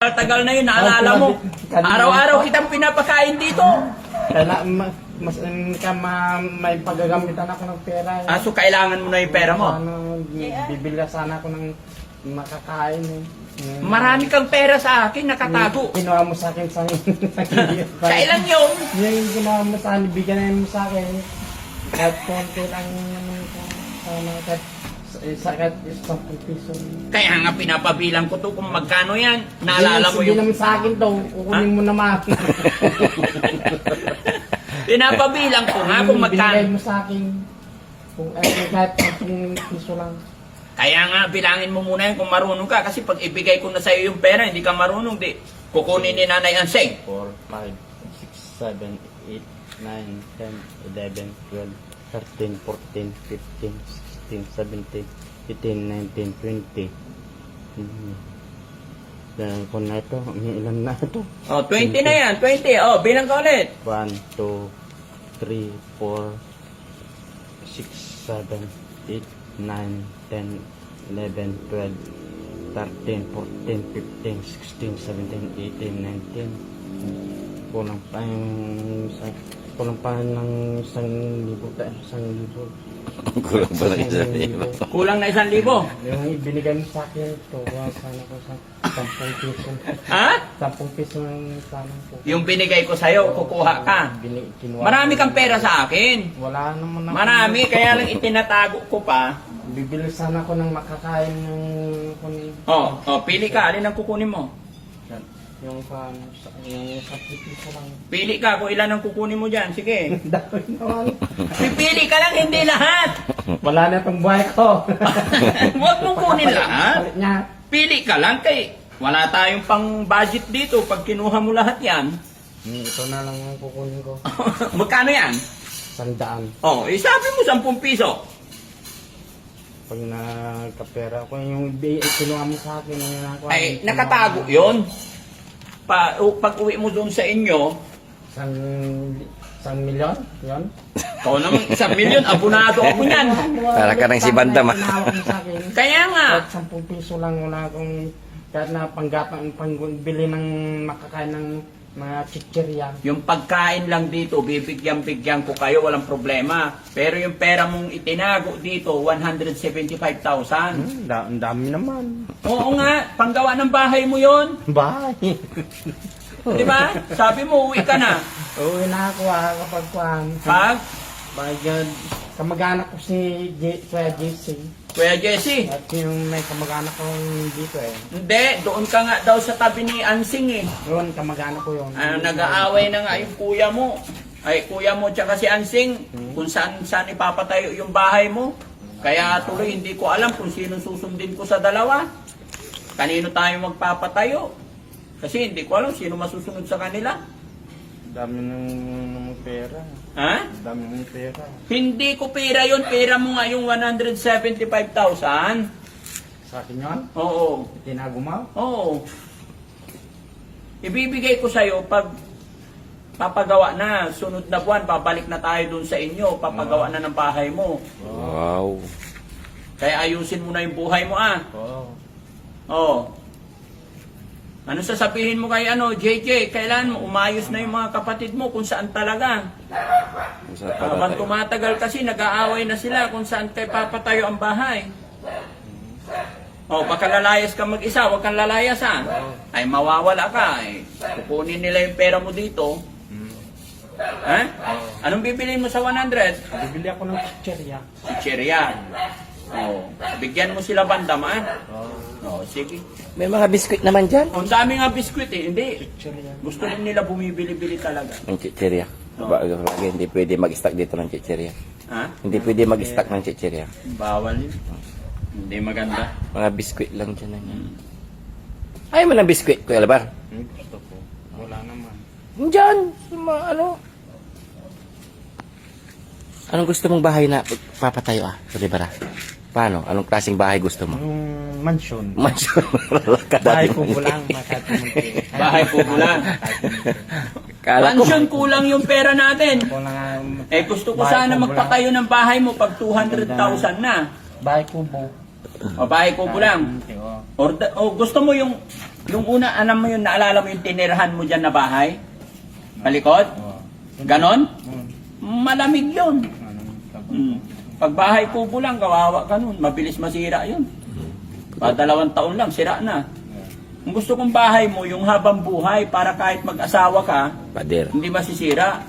matagal na yun, naalala mo. Araw-araw kitang pinapakain dito. Kaya mas may paggagamitan ako ng pera. So kailangan mo na yung pera mo. Bibili sana ako ng makakain. Marami kang pera sa akin, nakatago. Kinuha mo sa akin sa Kailan yun? Yung ginawa mo sa akin, bigyan mo sa akin. Kahit konti lang naman sana. Kahit 10 piso. Kaya nga pinapabilang ko to kung magkano yan. Naalala mo Hindi yung... naman sa akin to, kukunin mo naman. Pinapabilang ko nga kung Binigay magkano. mo sa akin. Kung kahit 10 piso lang. Kaya nga bilangin mo muna yan kung marunong ka. Kasi pag ibigay ko na sa'yo yung pera, hindi ka marunong, di. Kukunin ni Nanay Anseng. 4, 5, 6, 7, 8, 9, 10, 11, 12, 13, 14, 15, 16, 17, 18, 19, 20. Dahil ko na ito, ilan na ito? 20 na yan, 20. Bilang ka ulit. 1, 2, 3, 4, 6, 7, 8, 9, 10, 11, 12, 13, 14, 15, 16, 17, 18, 19. Kulang pa ng 1,000. Kulang pa ng 1,000. Kulang na 1,000. Yung ibinigay mo sa akin ito, sana ko sa 10 piso. Ha? 10 piso ng sana po. Yung binigay ko sa'yo, kukuha ka. Kinuha Marami ko. kang pera sa akin. Wala naman ako. Marami, kaya lang itinatago ko pa. Bibili sana ako ng makakain ng kunin. Pili ka. Alin ang kukunin mo? Yung sakripisyo lang. Pili ka kung ilan ang kukunin mo dyan. Sige. Dami naman. Pipili ka lang, hindi lahat. Wala na itong buhay ko. Huwag mong kunin lahat. Palit niya. Pili ka lang kay wala tayong pang budget dito pag kinuha mo lahat yan. Ito na lang ang kukunin ko. Magkano yan? 100. Sabi mo 10 piso. Pag nagkapera ko, yung kinuha mo sa akin. Ay, nakatago yun. Pag uwi mo doon sa inyo, 1 milyon? Yun? ikaw naman 1,000,000, abunado ako niyan. Para ka ng si Bandam, ah. Tinawag mo sa akin. Kaya nga, Kahit 10 piso lang, wala akong kahit na pangbili ng makakain ng mga chichirya. yung pagkain lang dito, bibigyan ko kayo, walang problema. Pero yung pera mong itinago dito, 175,000. Ang dami naman. Oo nga, panggawa ng bahay mo yon, Bye. di ba? Sabi mo, uwi ka na. Uwi na ako kapag Pag, kamag-anak ko si Kuya JC. Kuya Jesse, At yung may kamag-anak ko dito hindi, doon ka nga daw sa tabi ni Ansing eh. Yun, kamag-anak ko yun. Nag-aaway na nga yung kuya mo. Kuya mo tsaka si Ansing, kung saan ipapatayo yung bahay mo. Kaya tuloy, hindi ko alam kung sino susundin ko sa dalawa. Kanino tayo magpapatayo? Kasi hindi ko alam sino masusunod sa kanila. Dami ng pera. Ha? Dami ng pera. Hindi ko pera yun. Pera mo nga yung 175,000. Sa akin yun? Oo. Tinago mo? Oo. Ibibigay ko sa'yo pag papagawa na. Sunod na buwan, babalik na tayo dun sa inyo. Papagawa na ng bahay mo. Wow. Kaya ayusin mo na yung buhay mo Oo. Oo. Ano sasabihin mo kay JJ? Kailan mo umayos na yung mga kapatid mo kung saan talaga. Habang tumatagal kasi, nag-aaway na sila kung saan kayo papatayo ang bahay. Baka lalayas ka mag-isa, huwag kang lalayas Ay, mawawala ka. Kukunin nila yung pera mo dito. Ha? Anong bibilin mo sa 100? Bibili ako ng chichirya. Chicheria. Bigyan mo sila Bandam, sige. May mga biskwit naman dyan. Ang dami nga biskwit Hindi. Chichirya. Gusto rin nila bumibili-bili talaga. Ng chichirya. Lagi, hindi pwede mag-stock dito ng chichirya. Ha? Hindi pwede mag-stock ng chichirya. Bawal yun. Hindi maganda. Mga biskwit lang dyan. Ayaw mo ng biskwit, Kuya Labar? Gusto ko. Wala naman. Diyan. Anong gusto mong bahay na papatayo Kuya Labar? Paano? Anong klaseng bahay gusto mo? Yung mansion. Mansion. Bahay ko lang. Bahay po lang. Kala ko. Mansion kulang yung pera natin. Gusto ko sana magpatayo ng bahay mo pag 200,000 na. Bahay kubo. Bahay ko lang. Gusto mo yung Yung una, alam mo yun, naalala mo yung tinirahan mo dyan na bahay? Malikot? Ganon? Malamig yun. Pag bahay kubo lang, kawawa ka nun. Mabilis masira yun. 2 taon lang, sira na. Ang gusto kong bahay mo, yung habang buhay, para kahit mag-asawa ka, Pader. hindi masisira.